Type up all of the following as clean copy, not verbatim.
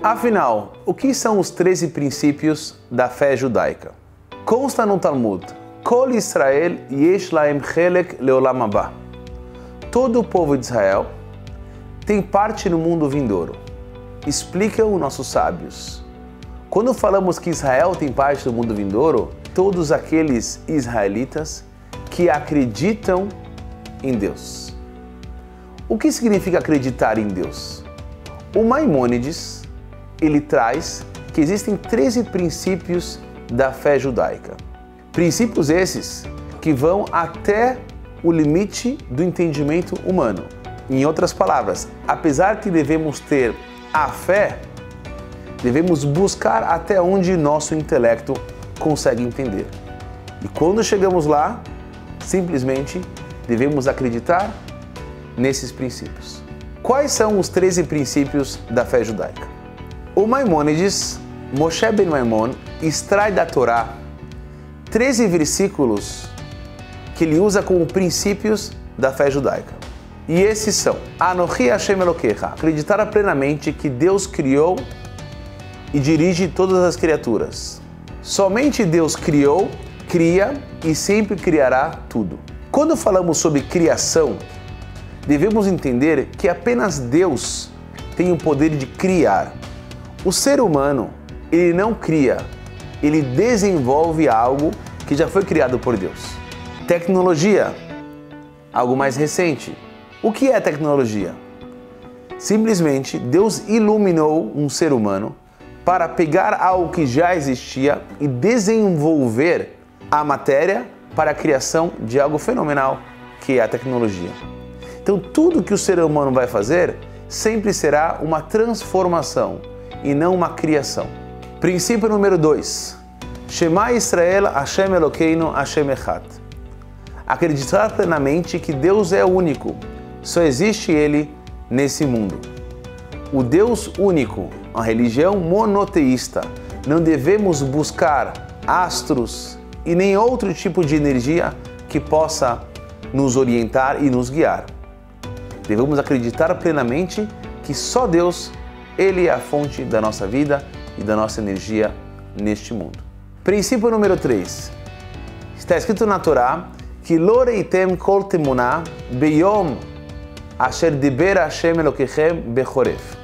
Afinal, o que são os 13 princípios da fé judaica? Consta no Talmud: Kol Israel yesh lahem chelek leolam haba. Todo o povo de Israel tem parte no mundo vindouro. Explicam nossos sábios. Quando falamos que Israel tem parte do mundo vindouro, todos aqueles israelitas que acreditam em Deus. O que significa acreditar em Deus? O Maimônides, ele traz que existem 13 princípios da fé judaica. Princípios esses que vão até o limite do entendimento humano. Em outras palavras, apesar que devemos ter a fé, devemos buscar até onde nosso intelecto consegue entender. E quando chegamos lá, simplesmente devemos acreditar nesses princípios. Quais são os 13 princípios da fé judaica? O Maimônides, Moshe ben Maimon, extrai da Torá 13 versículos que ele usa como princípios da fé judaica. E esses são: Anochi Hashem Elokecha, acreditar plenamente que Deus criou e dirige todas as criaturas. Somente Deus criou, cria e sempre criará tudo. Quando falamos sobre criação, devemos entender que apenas Deus tem o poder de criar. O ser humano, ele não cria, ele desenvolve algo que já foi criado por Deus. Tecnologia, algo mais recente. O que é tecnologia? Simplesmente Deus iluminou um ser humano para pegar algo que já existia e desenvolver a matéria para a criação de algo fenomenal, que é a tecnologia. Então tudo que o ser humano vai fazer sempre será uma transformação e não uma criação. Princípio número 2. Shema Israel Hashem Elokeinu Hashem Echad. Acreditar plenamente que Deus é único, só existe Ele nesse mundo. O Deus único, a religião monoteísta, não devemos buscar astros e nem outro tipo de energia que possa nos orientar e nos guiar. Devemos acreditar plenamente que só Deus, Ele é a fonte da nossa vida e da nossa energia neste mundo. Princípio número 3. Está escrito na Torá que Lo reitem kol temuná beyom asher diber Hashem Elokechem bechoref.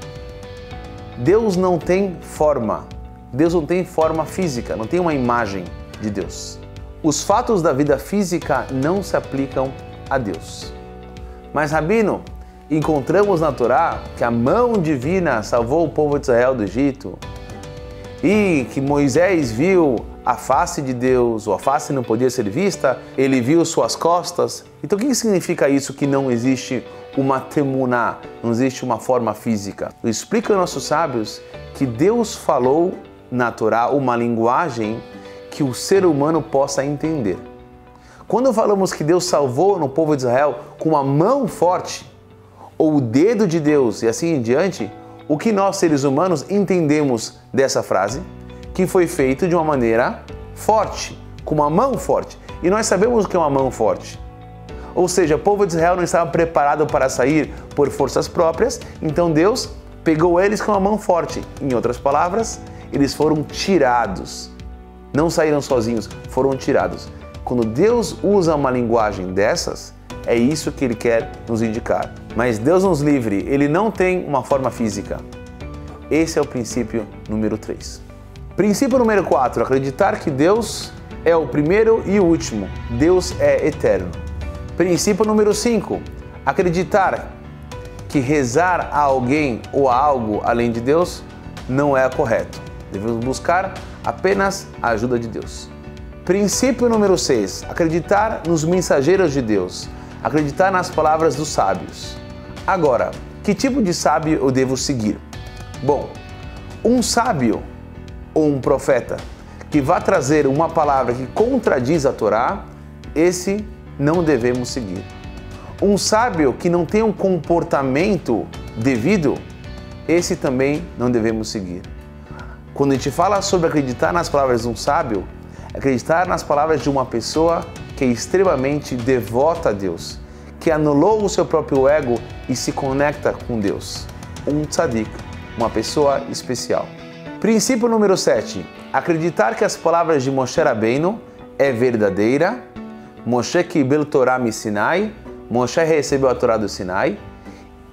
Deus não tem forma. Deus não tem forma física, não tem uma imagem de Deus. Os fatos da vida física não se aplicam a Deus. Mas, Rabino, encontramos na Torá que a mão divina salvou o povo de Israel do Egito e que Moisés viu a face de Deus, ou a face não podia ser vista, ele viu suas costas. Então o que significa isso, que não existe uma temuná, não existe uma forma física? Explica aos nossos sábios que Deus falou na Torá uma linguagem que o ser humano possa entender. Quando falamos que Deus salvou no povo de Israel com uma mão forte, ou o dedo de Deus e assim em diante, o que nós seres humanos entendemos dessa frase? Que foi feito de uma maneira forte, com uma mão forte. E nós sabemos o que é uma mão forte. Ou seja, o povo de Israel não estava preparado para sair por forças próprias, então Deus pegou eles com uma mão forte. Em outras palavras, eles foram tirados. Não saíram sozinhos, foram tirados. Quando Deus usa uma linguagem dessas, é isso que Ele quer nos indicar. Mas Deus nos livre, Ele não tem uma forma física. Esse é o princípio número 3. Princípio número 4, acreditar que Deus é o primeiro e o último. Deus é eterno. Princípio número 5, acreditar que rezar a alguém ou a algo além de Deus não é correto. Devemos buscar apenas a ajuda de Deus. Princípio número 6, acreditar nos mensageiros de Deus. Acreditar nas palavras dos sábios. Agora, que tipo de sábio eu devo seguir? Bom, um sábio ou um profeta que vá trazer uma palavra que contradiz a Torá, esse não devemos seguir. Um sábio que não tem um comportamento devido, esse também não devemos seguir. Quando a gente fala sobre acreditar nas palavras de um sábio, acreditar nas palavras de uma pessoa que é extremamente devota a Deus, que anulou o seu próprio ego e se conecta com Deus. Um tzadik. uma pessoa especial. Princípio número 7. Acreditar que as palavras de Moshe Rabbeinu é verdadeira. Moshe Kibel Torah mi Sinai. Moshe recebeu a Torá do Sinai.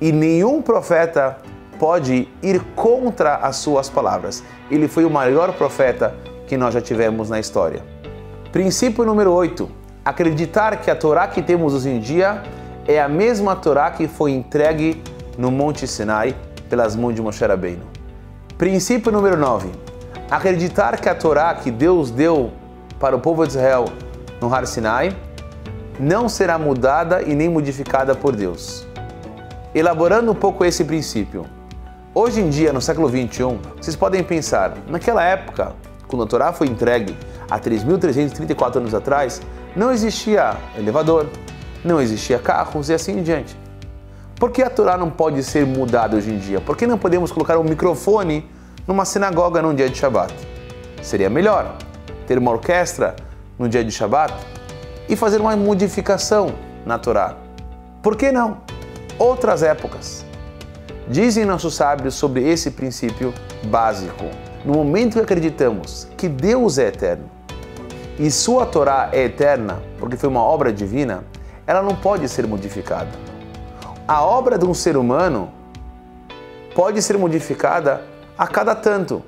E nenhum profeta pode ir contra as suas palavras. Ele foi o maior profeta que nós já tivemos na história. Princípio número 8. Acreditar que a Torá que temos hoje em dia é a mesma Torá que foi entregue no Monte Sinai pelas mãos de Moshe Rabbeinu. Princípio número 9. Acreditar que a Torá que Deus deu para o povo de Israel no Har Sinai não será mudada e nem modificada por Deus. Elaborando um pouco esse princípio. Hoje em dia, no século 21, vocês podem pensar, naquela época, quando a Torá foi entregue há 3.334 anos atrás, não existia elevador, não existia carros e assim em diante. Por que a Torá não pode ser mudada hoje em dia? Por que não podemos colocar um microfone numa sinagoga num dia de Shabat? Seria melhor ter uma orquestra no dia de Shabat e fazer uma modificação na Torá. Por que não? Outras épocas. Dizem nossos sábios sobre esse princípio básico. No momento que acreditamos que Deus é eterno e sua Torá é eterna, porque foi uma obra divina, ela não pode ser modificada. A obra de um ser humano pode ser modificada a cada tanto,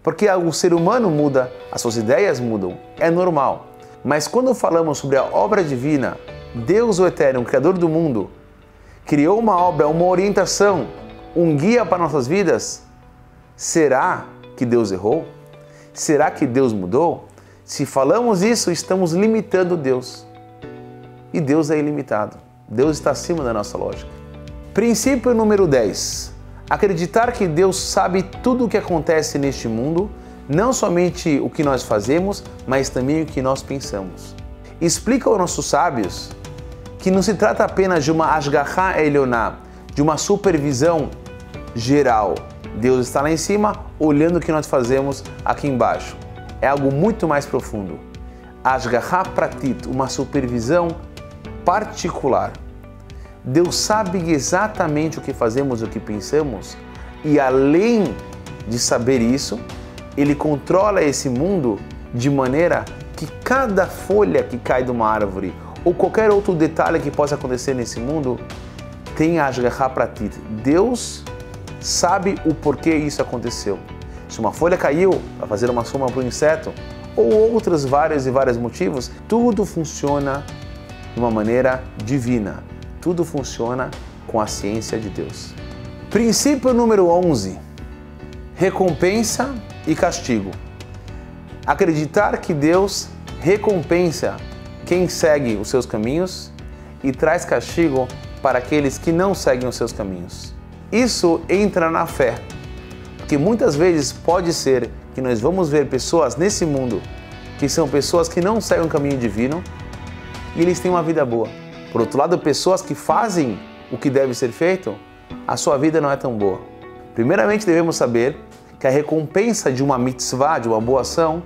porque o ser humano muda, as suas ideias mudam, é normal. Mas quando falamos sobre a obra divina, Deus o Eterno, o Criador do mundo, criou uma obra, uma orientação, um guia para nossas vidas, será que Deus errou? Será que Deus mudou? Se falamos isso, estamos limitando Deus. E Deus é ilimitado. Deus está acima da nossa lógica. Princípio número 10. Acreditar que Deus sabe tudo o que acontece neste mundo, não somente o que nós fazemos, mas também o que nós pensamos. Explica aos nossos sábios que não se trata apenas de uma Ashgaha Elyoná, de uma supervisão geral. Deus está lá em cima, olhando o que nós fazemos aqui embaixo. É algo muito mais profundo. Ashgaha Pratit, uma supervisão particular. Deus sabe exatamente o que fazemos, o que pensamos, e além de saber isso, Ele controla esse mundo de maneira que cada folha que cai de uma árvore ou qualquer outro detalhe que possa acontecer nesse mundo tem Ashgaha Pratit. Deus sabe o porquê isso aconteceu. Se uma folha caiu para fazer uma sombra para um inseto, ou outros vários motivos, tudo funciona de uma maneira divina. Tudo funciona com a ciência de Deus. Princípio número 11. Recompensa e castigo. Acreditar que Deus recompensa quem segue os seus caminhos e traz castigo para aqueles que não seguem os seus caminhos. Isso entra na fé, porque muitas vezes pode ser que nós vamos ver pessoas nesse mundo que são pessoas que não seguem o caminho divino e eles têm uma vida boa. Por outro lado, pessoas que fazem o que deve ser feito, a sua vida não é tão boa. Primeiramente, devemos saber que a recompensa de uma mitzvah, de uma boa ação,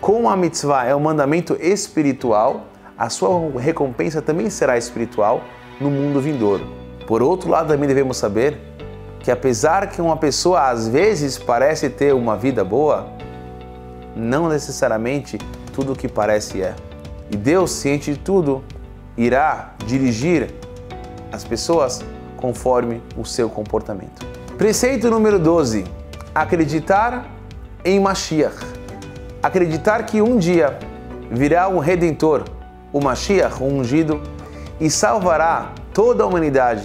como a mitzvah é um mandamento espiritual, a sua recompensa também será espiritual no mundo vindouro. Por outro lado, também devemos saber que apesar que uma pessoa às vezes parece ter uma vida boa, não necessariamente tudo o que parece é. E Deus, ciente de tudo, irá dirigir as pessoas conforme o seu comportamento. Preceito número 12. Acreditar em Mashiach. Acreditar que um dia virá um Redentor, o Mashiach, o ungido, e salvará toda a humanidade,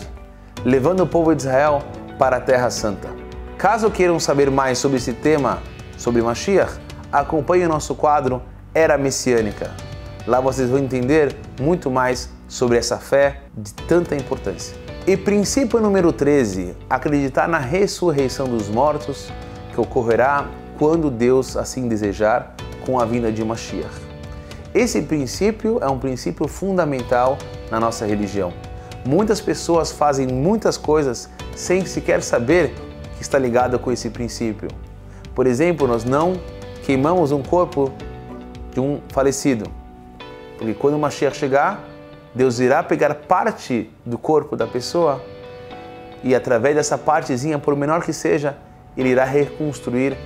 levando o povo de Israel para a Terra Santa. Caso queiram saber mais sobre esse tema, sobre Mashiach, acompanhe o nosso quadro Era Messiânica. Lá vocês vão entender muito mais sobre essa fé de tanta importância. E princípio número 13, acreditar na ressurreição dos mortos, que ocorrerá quando Deus assim desejar, com a vinda de Mashiach. Esse princípio é um princípio fundamental na nossa religião. Muitas pessoas fazem muitas coisas sem sequer saber que está ligado com esse princípio. Por exemplo, nós não queimamos um corpo de um falecido, porque quando o Mashiach chegar, Deus irá pegar parte do corpo da pessoa e através dessa partezinha, por menor que seja, ele irá reconstruir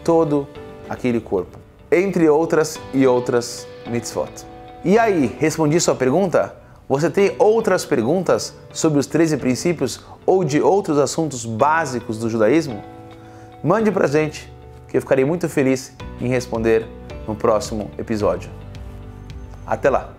todo aquele corpo, entre outras e outras mitzvot. E aí, respondi sua pergunta? Você tem outras perguntas sobre os 13 princípios ou de outros assuntos básicos do judaísmo? Mande pra gente, que eu ficarei muito feliz em responder no próximo episódio. Até lá!